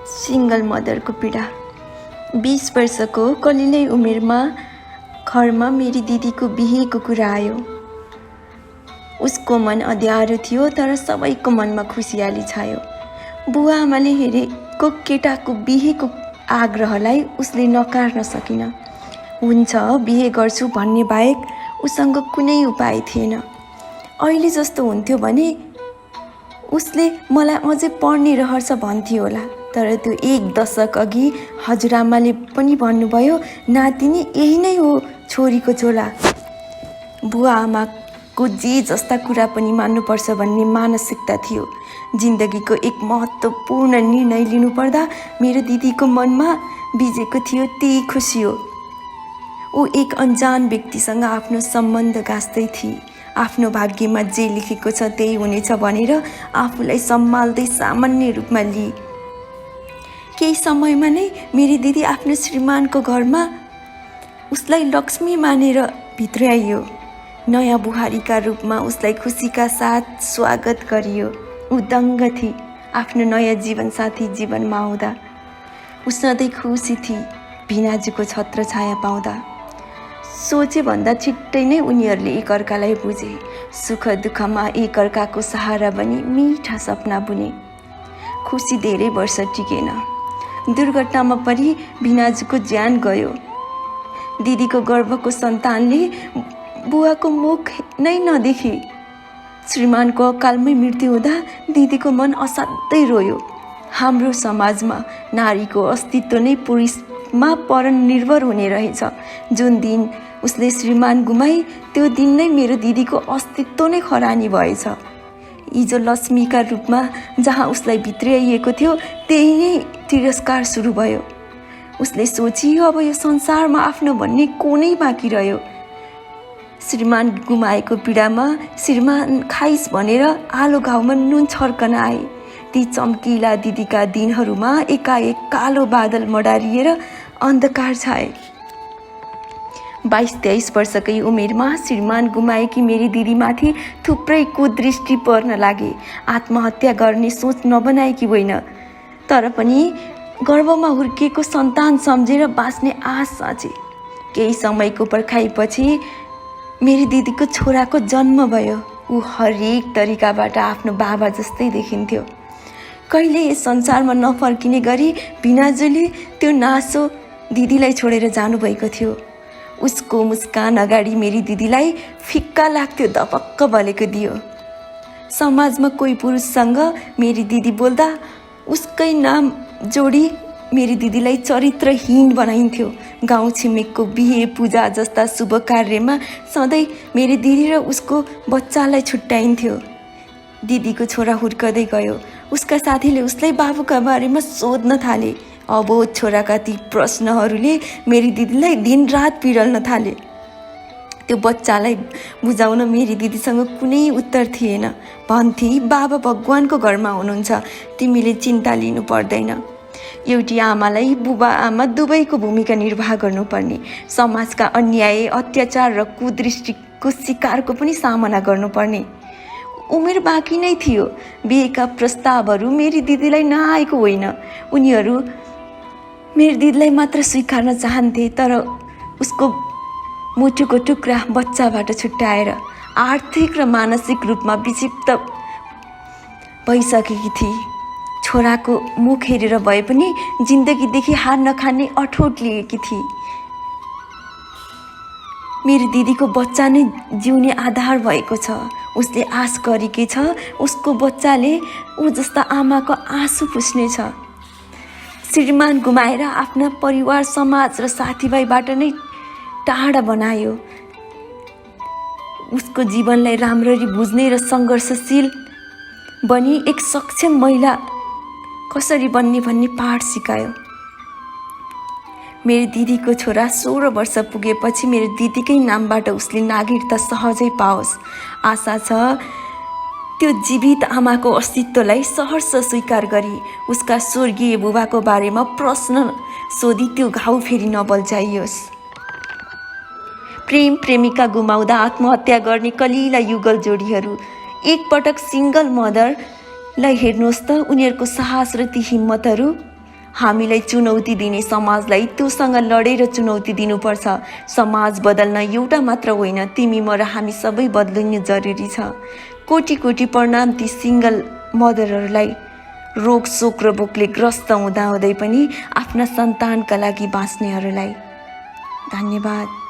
Single मदरको पीडा। 20 वर्षको कलिलै उमेरमा घरमा मेरी दिदीको बिहेको कुरा आयो। उसको मन अँध्यारो थियो, तर सबैको मनमा खुसियाली छायो। बुवा आमाले हेरेको केटाको बिहेको आग्रहलाई उसले नकार्न सकिन। हुन्छ, बिहे गर्छु भन्ने बाहेक उसँग कुनै उपाय थिएन। अहिले जस्तो हुन्थ्यो भने उसले मलाई अझै पढ्ने रहर भन्थ्यो होला, तर त्यो 1 दशक अघि हजुरआमाले पनि भन्नुभयो, नातिनी यही नै हो छोरीको झोला। बुवा आमाको जे जस्ता कुरा पनि मान्नुपर्छ भन्ने मानसिकता थियो। जिन्दगीको एक महत्त्वपूर्ण निर्णय लिनुपर्दा मेरो दिदीको मनमा बिजेको थियो त्यही खुसी हो। ऊ एक अनजान व्यक्तिसँग आफ्नो सम्बन्ध गाँस्दै थिए। आफ्नो भाग्यमा जे लेखेको छ त्यही हुनेछ भनेर आफूलाई सम्हाल्दै सामान्य रूपमा लिए। केही समयमा नै मेरी दिदी आफ्नो श्रीमानको घरमा उसलाई लक्ष्मी मानेर भित्र्याइयो। नयाँ बुहारीका रूपमा उसलाई खुसीका साथ स्वागत गरियो। ऊ दङ्ग थिए आफ्नो नयाँ जीवनसाथी जीवनमा आउँदा। ऊ सधैँ खुसी थिए भिनाजुको छत्र छाया पाउँदा। सोचे भन्दा छिट्टै नै उनीहरूले एकअर्कालाई बुझे। सुख दुःखमा एकअर्काको सहारा बनी मिठा सपना बुने। खुसी धेरै वर्ष टिकेन। दुर्घटनामा परि भिनाजुको ज्यान गयो। दिदीको गर्भको सन्तानले बुवाको मुख नै नदेखे। श्रीमानको अकालमै मृत्यु हुँदा दिदीको मन असाध्यै रोयो। हाम्रो समाजमा नारीको अस्तित्व नै पुरुषमा परनिर्भर हुने रहेछ। जुन दिन उसले श्रीमान गुमाई त्यो दिन नै मेरो दिदीको अस्तित्व नै खरानी भएछ। हिजो लक्ष्मीका रूपमा जहाँ उसलाई भित्र्याइएको थियो त्यही नै तिरस्कार सुरु भयो। उसले सोचियो अब यो संसारमा आफ्नो भन्ने को नै बाँकी रह्यो। श्रीमान गुमाएको पीडामा श्रीमान खाइस भनेर आलो घाउमा नुन छर्कन आए। ती चम्किला दिदीका दिनहरूमा एकाएक कालो बादल मडारिएर अन्धकार छाए। 22-23 वर्षकै उमेरमा श्रीमान गुमाएकी मेरी दिदीमाथि थुप्रै कुदृष्टि पर्न लागे। आत्महत्या गर्ने सोच नबनाएकी होइन, तर पनि गर्भमा हुर्किएको सन्तान सम्झेर बाँच्ने आश साँचे। केही समयको पर्खाइपछि मेरी दिदीको छोराको जन्म भयो। ऊ हरेक तरिकाबाट आफ्नो बाबा जस्तै देखिन्थ्यो। कहिले यस संसारमा नफर्किने गरी भिनाजुले त्यो नासो दिदीलाई छोडेर जानुभएको थियो। उसको मुस्कान अगाडि मेरी दिदीलाई फिक्का लाग्थ्यो धपक्क बलेको दियो। समाजमा कोही पुरुषसँग मेरी दिदी बोल्दा उसकै नाम जोडी मेरी दिदीलाई चरित्रहीन बनाइन्थ्यो। गाउँ छिमेकको बिहे पूजा जस्ता शुभ कार्यमा सधैँ मेरी दिदी र उसको बच्चालाई छुट्याइन्थ्यो। दिदीको छोरा हुर्कदै गयो। उसका साथीले उसलाई बाबुका बारेमा सोध्न थाले। अबोध छोराका ती प्रश्नहरूले मेरी दिदीलाई दिनरात पिरल्न थाले। त्यो बच्चालाई बुझाउन मेरी दिदीसँग कुनै उत्तर थिएन। भन्थे बाबा भगवानको घरमा हुनुहुन्छ, तिमीले चिन्ता लिनु पर्दैन। एउटी आमालाई बुबा आमा दुवैको भूमिका निर्वाह गर्नुपर्ने, समाजका अन्याय अत्याचार र कुदृष्टिको शिकारको पनि सामना गर्नुपर्ने। उमेर बाँकी नै थियो। बिहेका प्रस्तावहरू मेरी दिदीलाई नआएको होइन। उनीहरू मेरी दिदीलाई मात्र स्वीकार्न चाहन्थे, तर उसको मुटुको टुक्रा बच्चाबाट छुट्याएर आर्थिक र मानसिक रूपमा विक्षिप्त भइसकेकी थिए। छोराको मुख हेरेर भए पनि जिन्दगीदेखि हार नखाने अठोट लिएकी थिए। मेरी दिदीको बच्चा नै जिउने आधार भएको छ। उसले आश गरेकी छ उसको बच्चाले ऊ जस्ता आमाको आँसु पुस्नेछ। श्रीमान गुमाएर आफ्ना परिवार समाज र साथीभाइबाट नै टाढा बनायो। उसको जीवनलाई राम्ररी बुझ्ने र सङ्घर्षशील बनी एक सक्षम महिला कसरी बन्ने भन्ने पाठ सिकायो। मेरो दिदीको छोरा 16 वर्ष पुगेपछि मेरो दिदीकै नामबाट उसले नागरिकता सहजै पाओस्। आशा छ त्यो जीवित आमाको अस्तित्वलाई सहर्ष स्वीकार गरी उसका स्वर्गीय बुबाको बारेमा प्रश्न सोधी त्यो घाउ फेरि नबल्झाइयोस्। प्रेम प्रेमिका गुमाउँदा आत्महत्या गर्ने कलिला युगल जोडीहरू एकपटक सिंगल मदरलाई हेर्नुहोस् त। उनीहरूको साहस र ती हिम्मतहरू हामीलाई चुनौती दिने समाजलाई त्योसँग लडेर चुनौती दिनुपर्छ। समाज बदल्न एउटा मात्र होइन, तिमी म र हामी सबै बदलिनु जरुरी छ। कोटी कोटी प्रणाम ती सिङ्गल मदरहरूलाई, रोग शोक र भोकले ग्रस्त हुँदाहुँदै पनि आफ्ना सन्तानका लागि बाँच्नेहरूलाई। धन्यवाद।